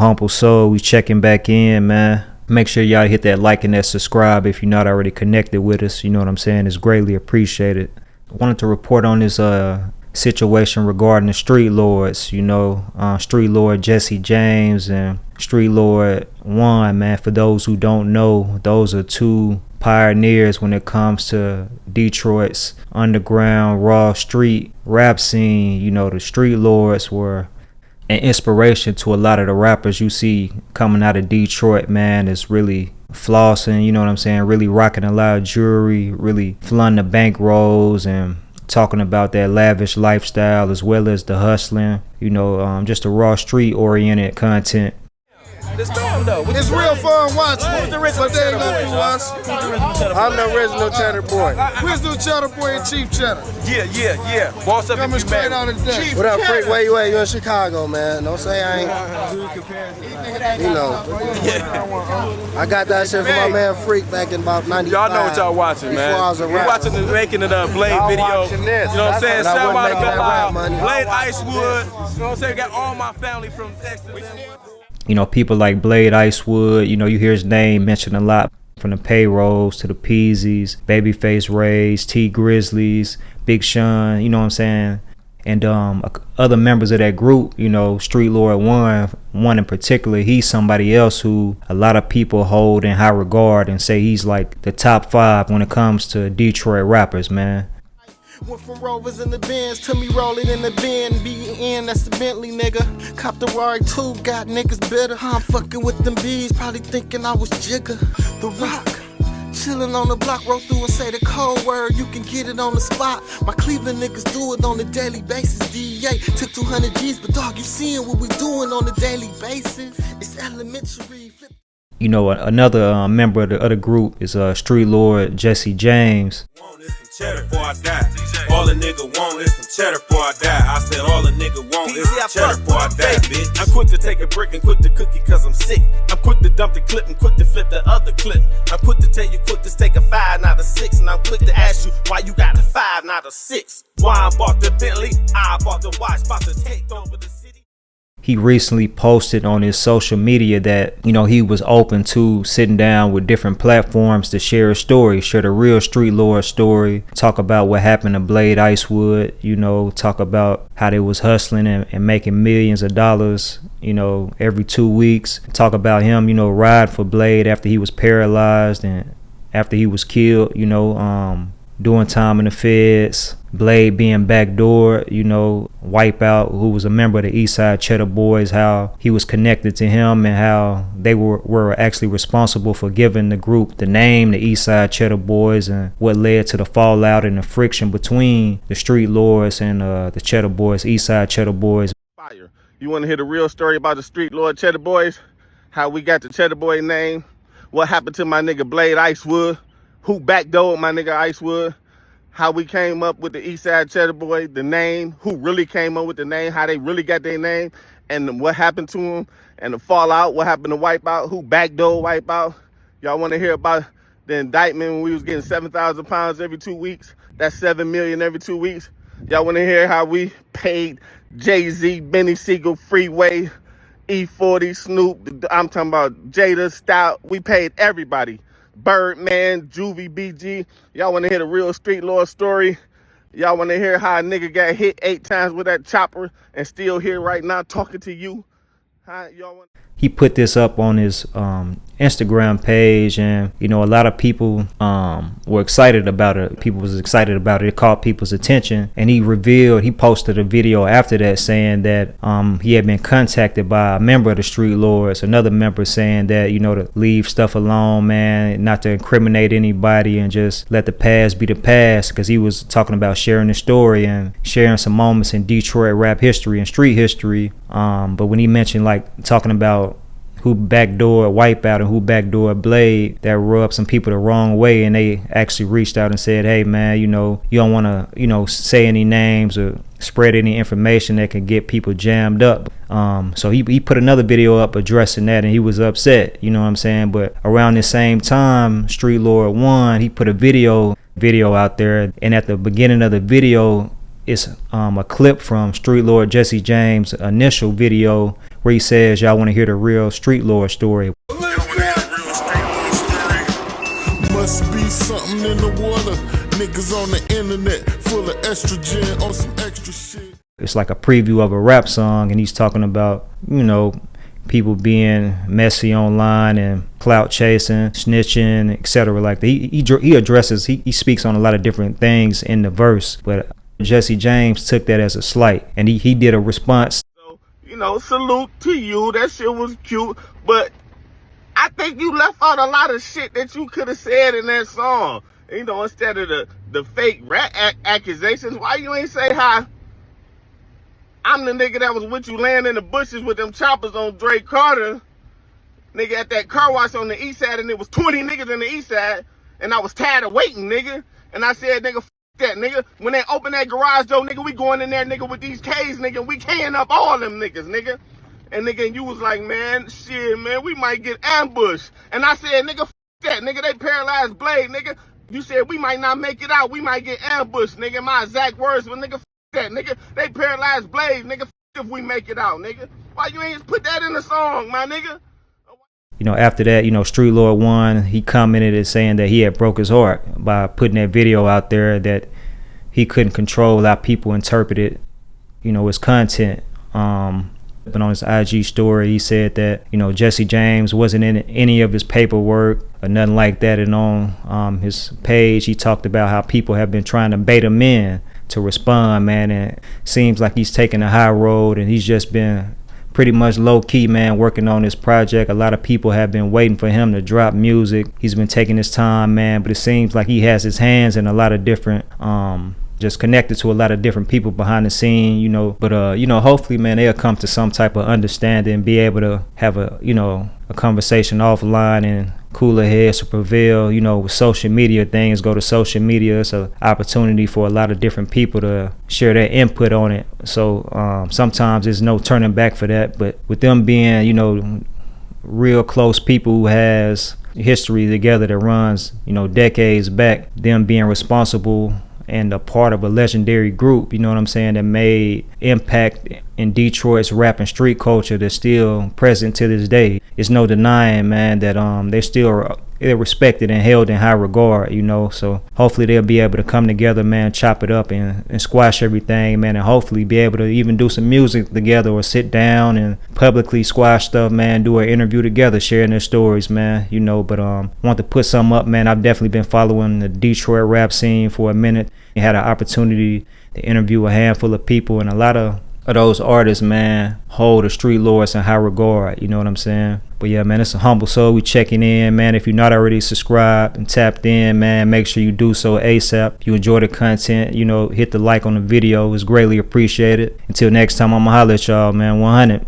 AHumbleSoul. We checking back in, man. Make sure y'all hit that like and that subscribe if you're not already connected with us. You know what I'm saying? It's greatly appreciated. I wanted to report on this situation regarding the Street Lords. You know, Street Lord Jesse James and Street Lord Juan, man. For those who don't know, those are two pioneers when it comes to Detroit's underground raw street rap scene. You know, the Street Lords were an inspiration to a lot of the rappers you see coming out of Detroit, man. It's really flossing, you know what I'm saying, really rocking a lot of jewelry, really flaunting the bankrolls and talking about that lavish lifestyle as well as the hustling, you know, just a raw street oriented content. It's fun though. It's real fun watching. Who's the original Cheddar Boy? I'm the original Cheddar Boy. Original Cheddar Boy and Chief Cheddar. Yeah. Boss up Coming if you straight mad. out of the day. What up, Freak? Where you at? You in Chicago, man. Don't say I ain't. You know. I got that shit from my man Freak back in about 95. Y'all know what y'all watching, man. Before I was a We rapper. watching the making of the Blade video. You know what I'm saying? That's Shout when I out wasn't making that rap money. to Blade Icewood. You know what I'm saying? Got all my family from Texas. You know, people like Blade Icewood, you know, you hear his name mentioned a lot, from the Payrolls to the Peasies, Babyface Rays, T Grizzlies, Big Sean, you know what I'm saying? And other members of that group, you know, Street Lord one in particular, he's somebody else who a lot of people hold in high regard and say he's like the top 5 when it comes to Detroit rappers, man. Went from Rovers in the Benz to me rolling in the bin. BN, that's the Bentley, nigga. Cop the Rari 2, got niggas bitter. I'm fucking with them bees, probably thinking I was Jigga. The Rock, chillin' on the block, roll through and say the code word. You can get it on the spot. My Cleveland niggas do it on a daily basis. DEA took 200 G's, but dog, you seeing what we doing on a daily basis? It's elementary. You know, another member of the group is Street Lord Jesse James. Cheddar before I die. All a nigga want is some cheddar before I die. I said all a nigga want is some cheddar before I die, bitch. I'm quick to take a brick and quick to cookie cause I'm sick. I'm quick to dump the clip and quick to flip the other clip. I'm quick to tell you quick to take a 5 not a 6. And I'm quick to ask you why you got a 5 not a 6. Juan bought the Bentley, I bought the watch, about to take over the city. He recently posted on his social media that, you know, he was open to sitting down with different platforms to share a story, share the real Street Lord story, talk about what happened to Blade Icewood, you know, talk about how they was hustling and making millions of dollars, you know, every 2 weeks, talk about him, you know, ride for Blade after he was paralyzed and after he was killed, you know, doing time in the feds, Blade being backdoored, you know, Wipeout, who was a member of the Eastside Cheddar Boys, how he was connected to him and how they were actually responsible for giving the group the name, the Eastside Cheddar Boys, and what led to the fallout and the friction between the Street Lords and the Cheddar Boys, Eastside Cheddar Boys. Fire. You want to hear the real story about the Street Lord Cheddar Boys? How we got the Cheddar Boy name? What happened to my nigga Blade Icewood? Who backdoored my nigga Icewood? How we came up with the Eastside Cheddar Boy, the name, who really came up with the name, how they really got their name, and what happened to them, and the fallout, what happened to Wipeout, who backdoored Wipeout. Y'all want to hear about the indictment when we was getting 7,000 pounds every 2 weeks? That's 7 million every 2 weeks. Y'all want to hear how we paid Jay-Z, Benny Siegel, Freeway, E40, Snoop, I'm talking about Jada, Stout. We paid everybody. Birdman, Juvie, BG. Y'all want to hear the real Street Lord story? Y'all want to hear how a nigga got hit 8 times with that chopper and still here right now talking to you? He put this up on his Instagram page, and you know, a lot of people were excited about it. People was excited about it. It caught people's attention, and he posted a video after that saying that he had been contacted by a member of the Street Lords, another member, saying that, you know, to leave stuff alone, man, not to incriminate anybody and just let the past be the past, because he was talking about sharing the story and sharing some moments in Detroit rap history and street history. But when he mentioned like talking about who backdoored Wipeout and who backdoored Blade, that rubbed some people the wrong way, and they actually reached out and said, hey man, you know, you don't want to, you know, say any names or spread any information that can get people jammed up. So he put another video up addressing that, and he was upset, you know what I'm saying? But around the same time, Street Lord Juan, he put a video out there, and at the beginning of the video, it's a clip from Street Lord Jesse James' initial video where he says, y'all want to hear the real Street Lord story. Must be something in the water. Niggas on the internet full of estrogen on some extra shit. It's like a preview of a rap song, and he's talking about, you know, people being messy online and clout chasing, snitching, etc. Like that. He addresses, he speaks on a lot of different things in the verse, but Jesse James took that as a slight, and he did a response. So, you know, salute to you. That shit was cute, but I think you left out a lot of shit that you could have said in that song. You know, instead of the fake rat accusations, why you ain't say hi? I'm the nigga that was with you laying in the bushes with them choppers on Dre Carter. Nigga at that car wash on the east side, and it was 20 niggas in the east side, and I was tired of waiting, nigga. And I said, nigga, f that, nigga. When they open that garage door, nigga, we going in there, nigga, with these K's, nigga, and we keying up all them niggas, nigga. And nigga, and you was like, man, shit, man, we might get ambushed. And I said, nigga, f that, nigga, they paralyzed Blade, nigga. You said we might not make it out, we might get ambushed, nigga. My exact words were, nigga, f that, nigga. They paralyzed Blade, nigga, f if we make it out, nigga. Why you ain't put that in the song, my nigga? You know, after that, you know, Street Lord Juan, he commented as saying that he had broke his heart by putting that video out there, that he couldn't control how people interpreted, you know, his content. But on his IG story, he said that, you know, Jesse James wasn't in any of his paperwork or nothing like that. And on his page, he talked about how people have been trying to bait him in to respond, man. And it seems like he's taking a high road, and he's just been pretty much low key, man, working on this project. A lot of people have been waiting for him to drop music. He's been taking his time, man, but it seems like he has his hands in a lot of different just connected to a lot of different people behind the scene, you know. But you know, hopefully, man, they'll come to some type of understanding and be able to have a, you know, a conversation offline, and cooler heads to prevail. You know, with social media, things go to social media. It's an opportunity for a lot of different people to share their input on it. So sometimes there's no turning back for that. But with them being, you know, real close people who has history together that runs, you know, decades back, them being responsible and a part of a legendary group, you know what I'm saying, that made impact in Detroit's rap and street culture that's still present to this day. It's no denying, man, that they're respected and held in high regard, you know. So hopefully they'll be able to come together, man, chop it up and squash everything, man, and hopefully be able to even do some music together or sit down and publicly squash stuff, man, do an interview together, sharing their stories, man, you know. But want to put something up, man. I've definitely been following the Detroit rap scene for a minute. I had an opportunity to interview a handful of people, and a lot of those artists, man, hold the Street Lords in high regard, you know what I'm saying? But yeah, man, it's a Humble Soul. We checking in, man. If you're not already subscribed and tapped in, man, make sure you do so ASAP. If you enjoy the content, you know, hit the like on the video. It's greatly appreciated. Until next time, I'ma holler at y'all, man. 100.